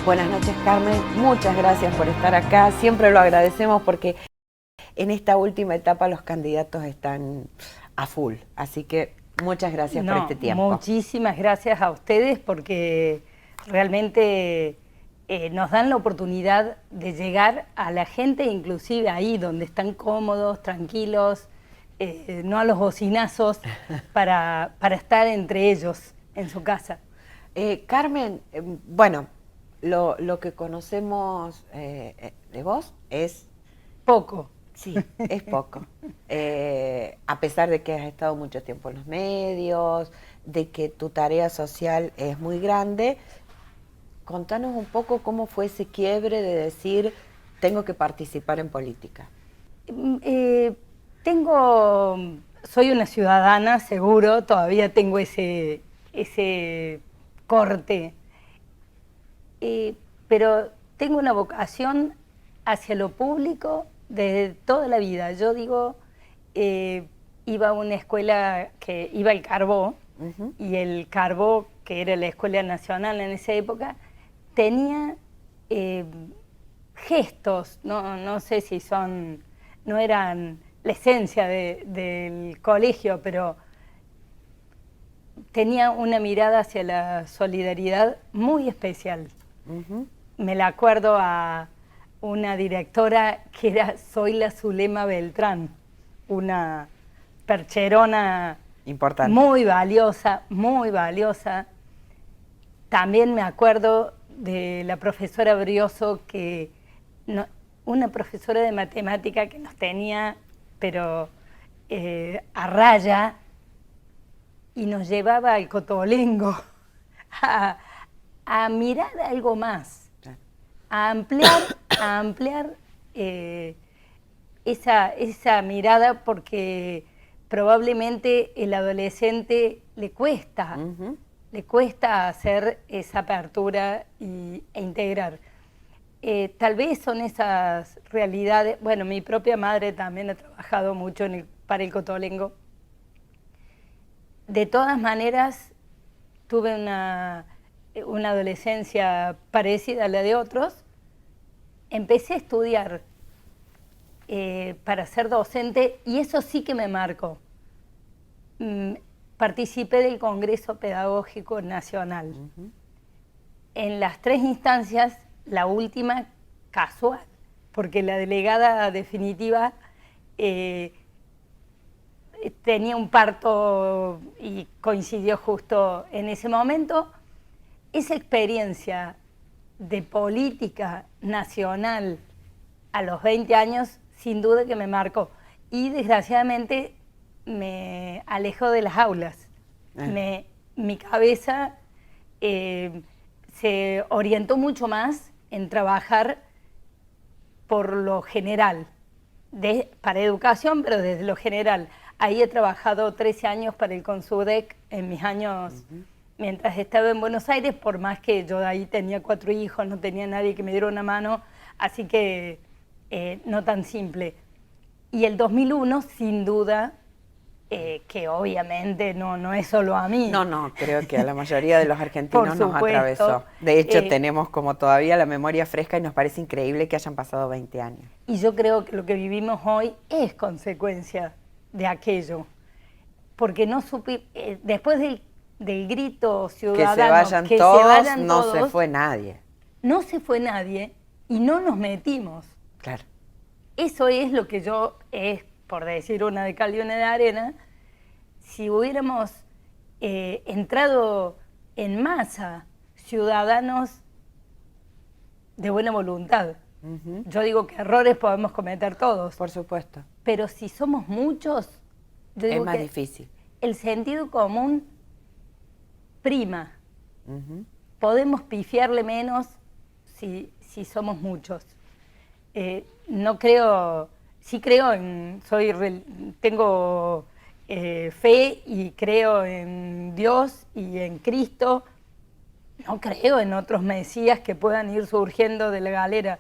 Buenas noches, Carmen. Muchas gracias por estar acá. Siempre lo agradecemos porque en esta última etapa los candidatos están a full. Así que muchas gracias por este tiempo. Muchísimas gracias a ustedes porque realmente nos dan la oportunidad de llegar a la gente, inclusive ahí donde están cómodos, tranquilos, no a los bocinazos, para estar entre ellos en su casa. Carmen, bueno, lo que conocemos de vos es... Poco. Sí, es poco. A pesar de que has estado mucho tiempo en los medios, de que tu tarea social es muy grande, contanos un poco cómo fue ese quiebre de decir, tengo que participar en política. Soy una ciudadana, seguro, todavía tengo ese corte, pero tengo una vocación hacia lo público desde toda la vida. Yo digo, iba a una escuela que iba al Carbó, y el Carbó, que era la Escuela Nacional en esa época, tenía gestos, no sé si no eran la esencia del colegio, pero tenía una mirada hacia la solidaridad muy especial. Me la acuerdo a una directora que era Zoila Zulema Beltrán, una percherona importante, muy valiosa, muy valiosa. También me acuerdo de la profesora Brioso, una profesora de matemática que nos tenía, pero a raya, y nos llevaba al Cotolengo a mirar algo más, a ampliar esa mirada, porque probablemente el adolescente le cuesta hacer esa apertura e integrar. Tal vez son esas realidades. Bueno, mi propia madre también ha trabajado mucho para el Cotolengo. De todas maneras, tuve una adolescencia parecida a la de otros. Empecé a estudiar para ser docente, y eso sí que me marcó. Participé del Congreso Pedagógico Nacional. En las 3 instancias, la última casual, porque la delegada definitiva tenía un parto y coincidió justo en ese momento. Esa experiencia de política nacional a los 20 años, sin duda que me marcó. Y desgraciadamente me alejó de las aulas. Mi cabeza se orientó mucho más en trabajar por lo general, para educación, pero desde lo general. Ahí he trabajado 13 años para el Consudec en mis años, mientras estaba en Buenos Aires, por más que yo de ahí tenía 4 hijos, no tenía nadie que me diera una mano, así que no tan simple. Y el 2001, sin duda, que obviamente no es solo a mí. No, creo que a la mayoría de los argentinos nos atravesó. De hecho, tenemos como todavía la memoria fresca y nos parece increíble que hayan pasado 20 años. Y yo creo que lo que vivimos hoy es consecuencia de aquello. Porque no después del grito ciudadano, que se vayan todos, no se fue nadie. No se fue nadie y no nos metimos. Claro. Eso es lo que por decir una de cal y una de arena. Si hubiéramos entrado en masa, ciudadanos de buena voluntad. Yo digo que errores podemos cometer todos. Por supuesto. Pero si somos muchos, yo digo es más que difícil. El sentido común prima. Podemos pifiarle menos si somos muchos. No creo, sí creo tengo fe y creo en Dios y en Cristo. No creo en otros mesías que puedan ir surgiendo de la galera.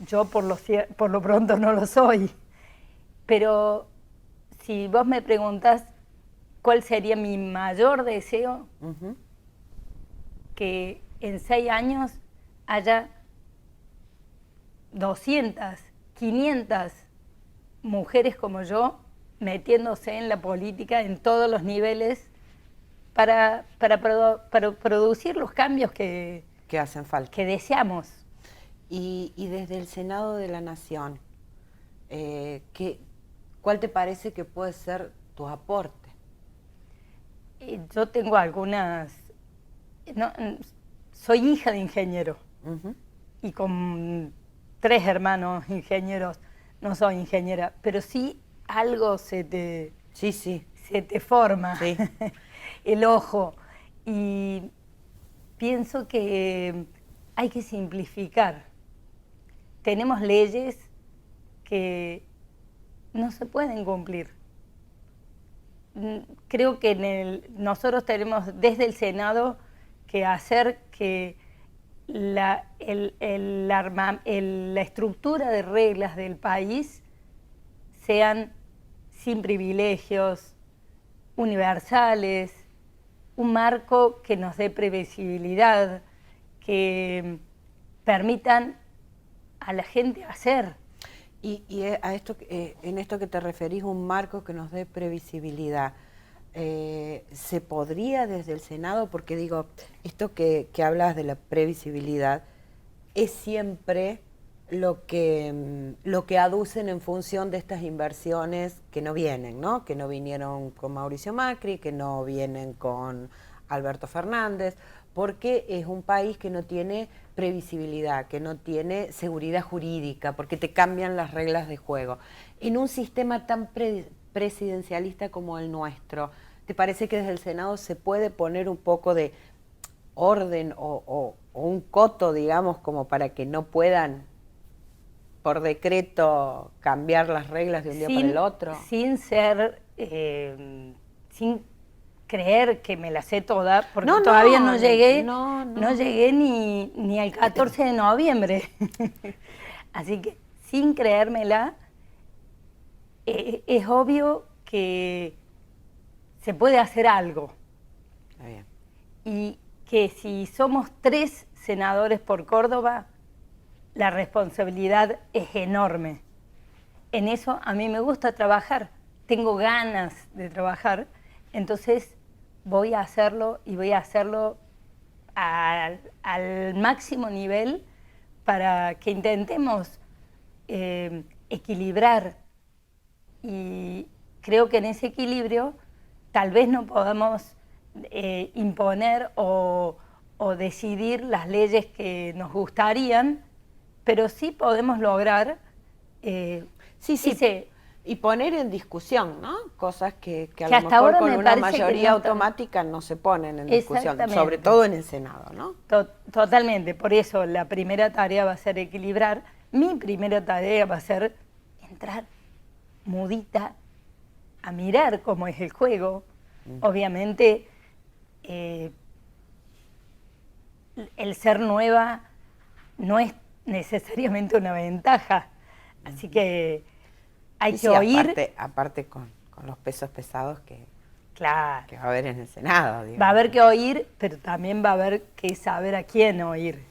Yo por lo pronto no lo soy. Pero si vos me preguntás cuál sería mi mayor deseo, que en 6 años haya 200, 500 mujeres como yo metiéndose en la política en todos los niveles para producir los cambios que hacen falta, que deseamos. Y desde el Senado de la Nación, ¿cuál te parece que puede ser tu aporte? Yo tengo algunas... No, soy hija de ingeniero y con 3 hermanos ingenieros. No soy ingeniera, pero sí algo se te forma, sí. el ojo. Y pienso que hay que simplificar. Tenemos leyes que no se pueden cumplir. Creo que nosotros tenemos desde el Senado que hacer que la estructura de reglas del país sean sin privilegios, universales, un marco que nos dé previsibilidad, que permitan a la gente hacer. Y a esto, en esto que te referís, un marco que nos dé previsibilidad, ¿se podría desde el Senado? Porque digo, esto que hablas de la previsibilidad es siempre lo que aducen en función de estas inversiones que no vienen, ¿no? Que no vinieron con Mauricio Macri, que no vienen con Alberto Fernández, porque es un país que no tiene previsibilidad, que no tiene seguridad jurídica, porque te cambian las reglas de juego. En un sistema tan presidencialista como el nuestro, ¿te parece que desde el Senado se puede poner un poco de orden o un coto, digamos, como para que no puedan por decreto cambiar las reglas de un día para el otro? Sin creer que me la sé toda, porque todavía no llegué ni al 14 de noviembre. Así que sin creérmela, es obvio que se puede hacer algo. Está bien. Y que si somos 3 senadores por Córdoba, la responsabilidad es enorme. En eso a mí me gusta trabajar, tengo ganas de trabajar, entonces voy a hacerlo y voy a hacerlo al máximo nivel para que intentemos equilibrar. Y creo que en ese equilibrio tal vez no podamos imponer o decidir las leyes que nos gustarían, pero sí podemos lograr y poner en discusión, ¿no? Cosas que a lo mejor con una mayoría automática no se ponen en discusión, sobre todo en el Senado, ¿no? Totalmente, por eso la primera tarea va a ser equilibrar. Mi primera tarea va a ser entrar mudita a mirar cómo es el juego. Obviamente, el ser nueva no es necesariamente una ventaja, así que hay que oír. Aparte con los pesos pesados que va Claro. a haber en el Senado. Digamos. Va a haber que oír, pero también va a haber que saber a quién oír.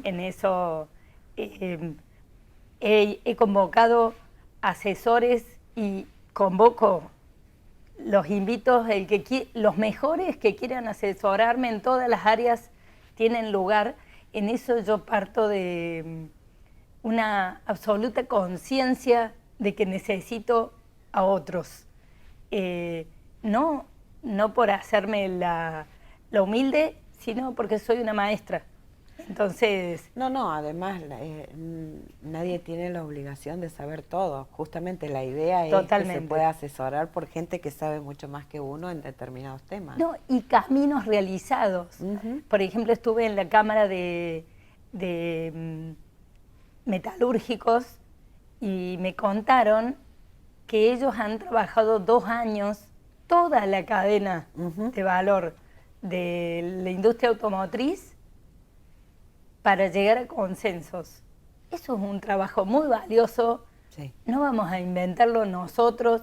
En eso he convocado asesores y convoco, los invito, los mejores que quieran asesorarme en todas las áreas tienen lugar. En eso yo parto de una absoluta conciencia de que necesito a otros. No por hacerme la humilde, sino porque soy una maestra. Entonces... No, además nadie tiene la obligación de saber todo. Justamente la idea es que se pueda asesorar por gente que sabe mucho más que uno en determinados temas. No, y caminos realizados. Por ejemplo, estuve en la Cámara de Metalúrgicos y me contaron que ellos han trabajado 2 años toda la cadena de valor de la industria automotriz para llegar a consensos. Eso es un trabajo muy valioso. Sí. No vamos a inventarlo nosotros.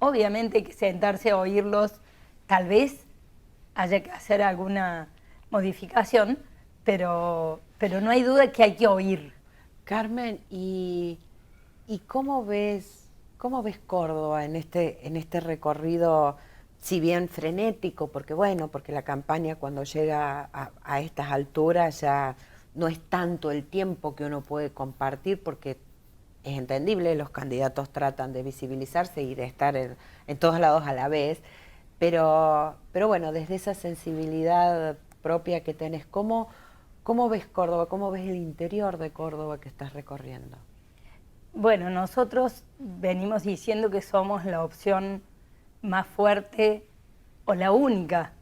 Obviamente hay que sentarse a oírlos. Tal vez haya que hacer alguna modificación, pero pero no hay duda que hay que oír. Carmen, ¿y cómo ves Córdoba en este recorrido, si bien frenético, porque bueno, porque la campaña cuando llega a estas alturas ya no es tanto el tiempo que uno puede compartir, porque es entendible, los candidatos tratan de visibilizarse y de estar en todos lados a la vez, pero bueno, desde esa sensibilidad propia que tenés, ¿cómo ves Córdoba? ¿Cómo ves el interior de Córdoba que estás recorriendo? Bueno, nosotros venimos diciendo que somos la opción más fuerte o la única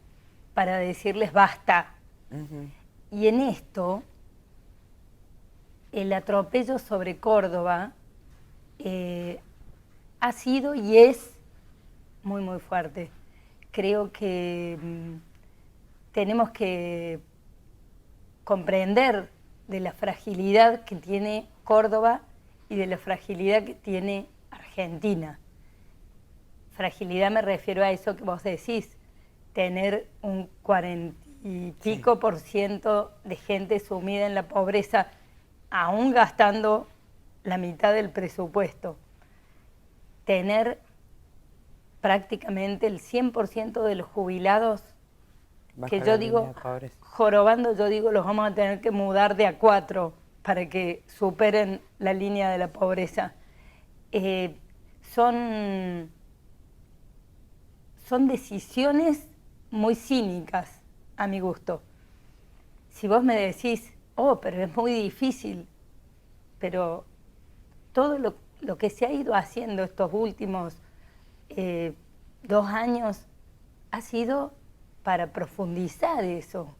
para decirles basta. Uh-huh. Y en esto, el atropello sobre Córdoba ha sido y es muy, muy fuerte. Creo que tenemos que comprender de la fragilidad que tiene Córdoba y de la fragilidad que tiene Argentina. Fragilidad me refiero a eso que vos decís, tener un 40 y pico por ciento de gente sumida en la pobreza, aún gastando la mitad del presupuesto. Tener prácticamente el 100% de los jubilados, Bajo que la yo línea digo, de pobreza. jorobando, yo digo, los vamos a tener que mudar de a 4 para que superen la línea de la pobreza. Son decisiones muy cínicas, a mi gusto. Si vos me decís, oh, pero es muy difícil, pero todo lo que se ha ido haciendo estos últimos 2 años ha sido para profundizar eso.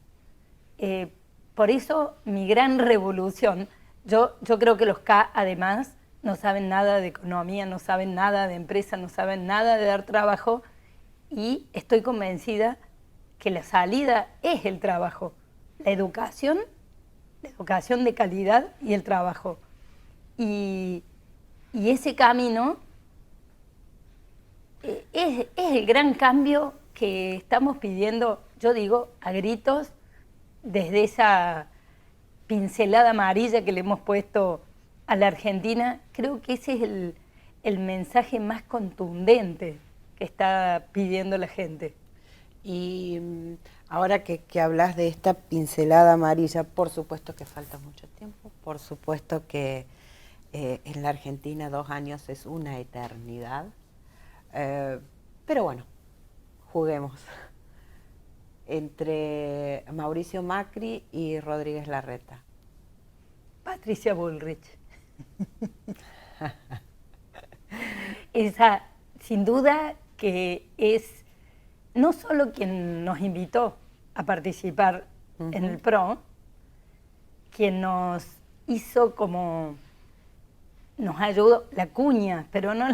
Por eso mi gran revolución, yo creo que los K además no saben nada de economía, no saben nada de empresa, no saben nada de dar trabajo, y estoy convencida que la salida es el trabajo, la educación de calidad y el trabajo. Y ese camino es el gran cambio que estamos pidiendo, yo digo, a gritos, desde esa pincelada amarilla que le hemos puesto a la Argentina. Creo que ese es el mensaje más contundente que está pidiendo la gente. Y ahora que hablas de esta pincelada amarilla, por supuesto que falta mucho tiempo, por supuesto que en la Argentina 2 años es una eternidad, pero bueno, juguemos entre Mauricio Macri y Rodríguez Larreta. Patricia Bullrich. Esa, sin duda, que es no solo quien nos invitó a participar en el PRO, quien nos hizo como, nos ayudó, la cuña, pero no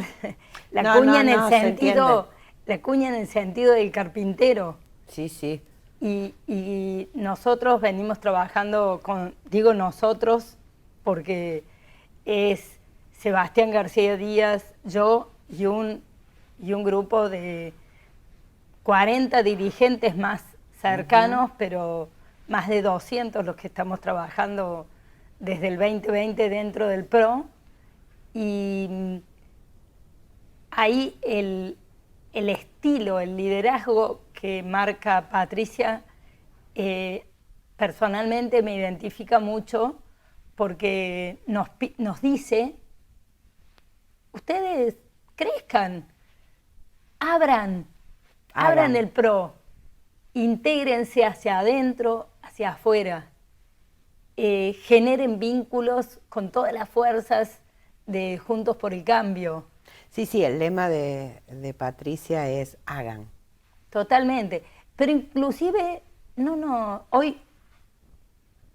la cuña en el sentido, la cuña en el sentido del carpintero. Sí, sí. Y nosotros venimos trabajando con, digo nosotros, porque es Sebastián García Díaz, yo y un grupo de 40 dirigentes más cercanos, pero más de 200 los que estamos trabajando desde el 2020 dentro del PRO. Y ahí el estilo, el liderazgo que marca Patricia, personalmente me identifica mucho, porque nos dice, ustedes crezcan, abran el PRO, intégrense hacia adentro, hacia afuera, generen vínculos con todas las fuerzas de Juntos por el Cambio. Sí, sí, el lema de Patricia es hagan. Totalmente, pero inclusive, hoy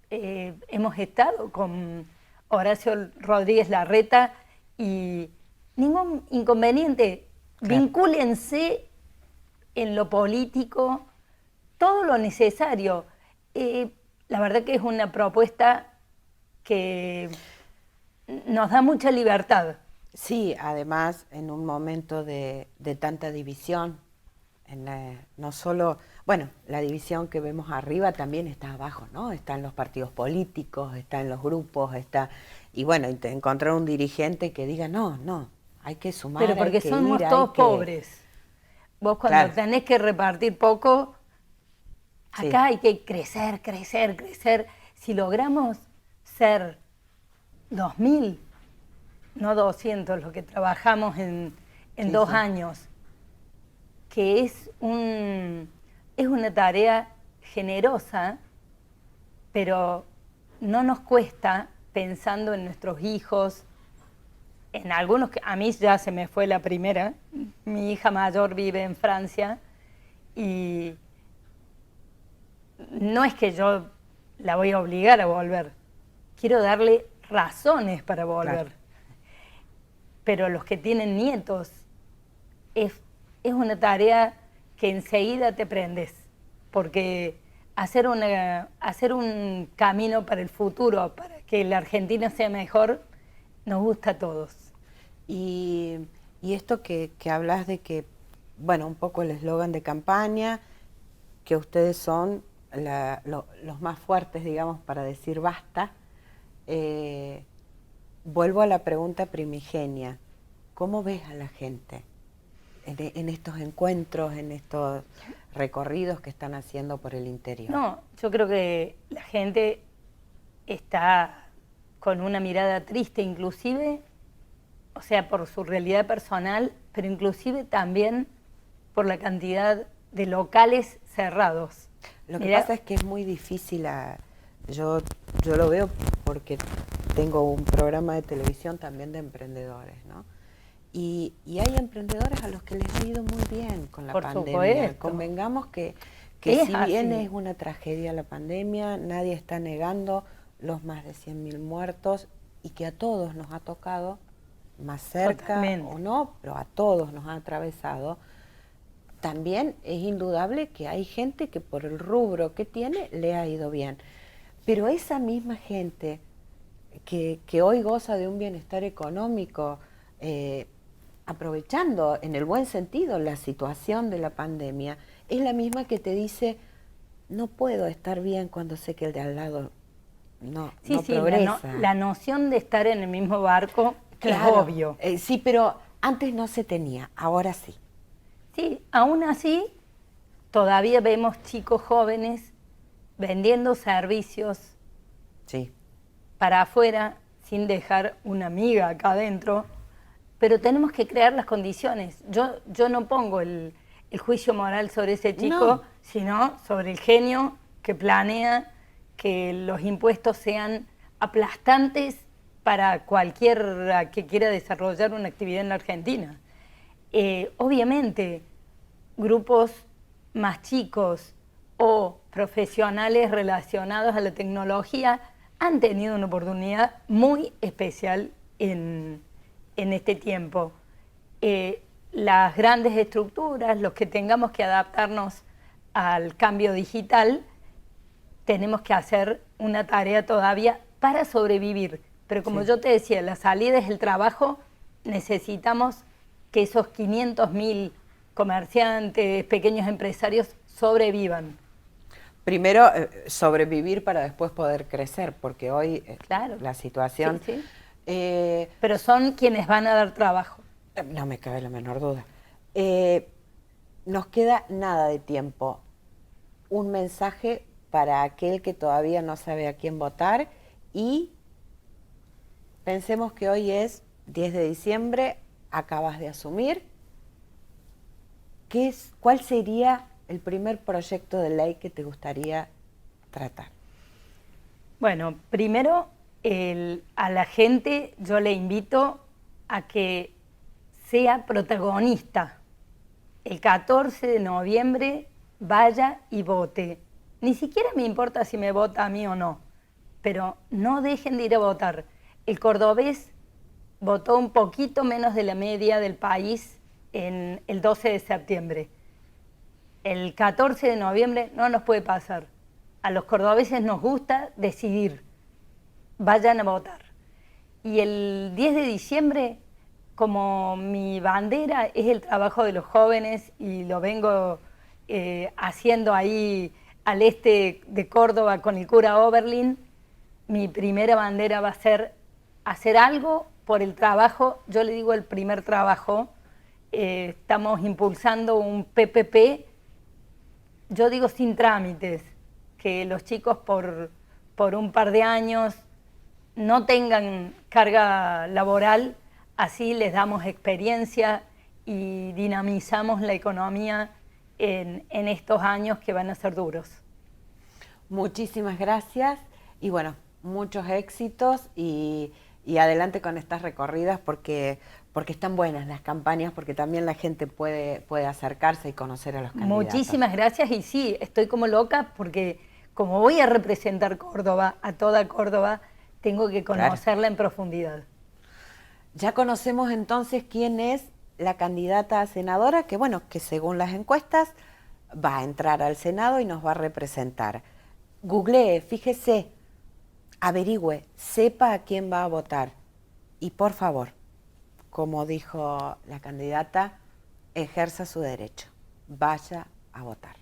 hemos estado con Horacio Rodríguez Larreta y ningún inconveniente, claro. Vincúlense en lo político, todo lo necesario. La verdad que es una propuesta que nos da mucha libertad. Sí, además en un momento de tanta división no solo, bueno, la división que vemos arriba también está abajo, ¿no? Está en los partidos políticos, está en los grupos, y bueno, encontrar un dirigente que diga, no, hay que sumar, Pero porque hay que somos ir, todos pobres. Vos cuando Claro. tenés que repartir poco, Sí. acá hay que crecer, crecer, crecer. Si logramos ser 2000, no 200, lo que trabajamos en Sí, 2 sí. años, que es una tarea generosa, pero no nos cuesta pensando en nuestros hijos. En algunos, a mí ya se me fue la primera, mi hija mayor vive en Francia y no es que yo la voy a obligar a volver, quiero darle razones para volver. Claro. Pero los que tienen nietos, es una tarea que enseguida te prendes, porque hacer un camino para el futuro, para que la Argentina sea mejor, nos gusta a todos. Y esto que hablas de que, bueno, un poco el eslogan de campaña, que ustedes son los más fuertes, digamos, para decir basta, vuelvo a la pregunta primigenia. ¿Cómo ves a la gente en estos encuentros, en estos recorridos que están haciendo por el interior? No, yo creo que la gente está con una mirada triste, inclusive, o sea, por su realidad personal, pero inclusive también por la cantidad de locales cerrados. Lo que pasa es que es muy difícil, yo lo veo porque tengo un programa de televisión también de emprendedores, ¿no? Y hay emprendedores a los que les ha ido muy bien con la pandemia. Supuesto. Convengamos que Es si bien así. es una tragedia la pandemia, nadie está negando los más de 100.000 muertos y que a todos nos ha tocado, más cerca Totalmente. o no, pero a todos nos ha atravesado. También es indudable que hay gente que por el rubro que tiene le ha ido bien. Pero esa misma gente que hoy goza de un bienestar económico, aprovechando en el buen sentido la situación de la pandemia, es la misma que te dice, no puedo estar bien cuando sé que el de al lado no progresa. La noción de estar en el mismo barco, Claro, es obvio. Sí, pero antes no se tenía, ahora sí. Sí, aún así, todavía vemos chicos jóvenes vendiendo servicios Sí. para afuera sin dejar una amiga acá adentro, pero tenemos que crear las condiciones. Yo no pongo el juicio moral sobre ese chico, No. sino sobre el genio que planea que los impuestos sean aplastantes para cualquiera que quiera desarrollar una actividad en la Argentina. Obviamente, grupos más chicos o profesionales relacionados a la tecnología han tenido una oportunidad muy especial en este tiempo. Las grandes estructuras, los que tengamos que adaptarnos al cambio digital, tenemos que hacer una tarea todavía para sobrevivir. Pero como yo te decía, la salida es el trabajo, necesitamos que esos 500.000 comerciantes, pequeños empresarios sobrevivan. Primero, sobrevivir para después poder crecer, porque hoy Claro. la situación... Sí. Pero son quienes van a dar trabajo. No me cabe la menor duda. Nos queda nada de tiempo. Un mensaje para aquel que todavía no sabe a quién votar y pensemos que hoy es 10 de diciembre, acabas de asumir. ¿Cuál sería el primer proyecto de ley que te gustaría tratar? Bueno, primero a la gente yo le invito a que sea protagonista. El 14 de noviembre vaya y vote. Ni siquiera me importa si me vota a mí o no, pero no dejen de ir a votar. El cordobés votó un poquito menos de la media del país en el 12 de septiembre. El 14 de noviembre no nos puede pasar. A los cordobeses nos gusta decidir. Vayan a votar. Y el 10 de diciembre como mi bandera es el trabajo de los jóvenes y lo vengo haciendo ahí al este de Córdoba con el cura Oberlin, mi primera bandera va a ser hacer algo por el trabajo, yo le digo el primer trabajo. Estamos impulsando un PPP, yo digo sin trámites, que los chicos por un par de años no tengan carga laboral, así les damos experiencia y dinamizamos la economía en estos años que van a ser duros. Muchísimas gracias y bueno, muchos éxitos y adelante con estas recorridas porque están buenas las campañas, porque también la gente puede acercarse y conocer a los candidatos. Muchísimas gracias y sí, estoy como loca porque como voy a representar Córdoba, a toda Córdoba, tengo que conocerla en profundidad. Ya conocemos entonces quién es la candidata a senadora, que bueno, que según las encuestas va a entrar al Senado y nos va a representar. Googlee, fíjese, averigüe, sepa a quién va a votar y por favor, como dijo la candidata, ejerza su derecho, vaya a votar.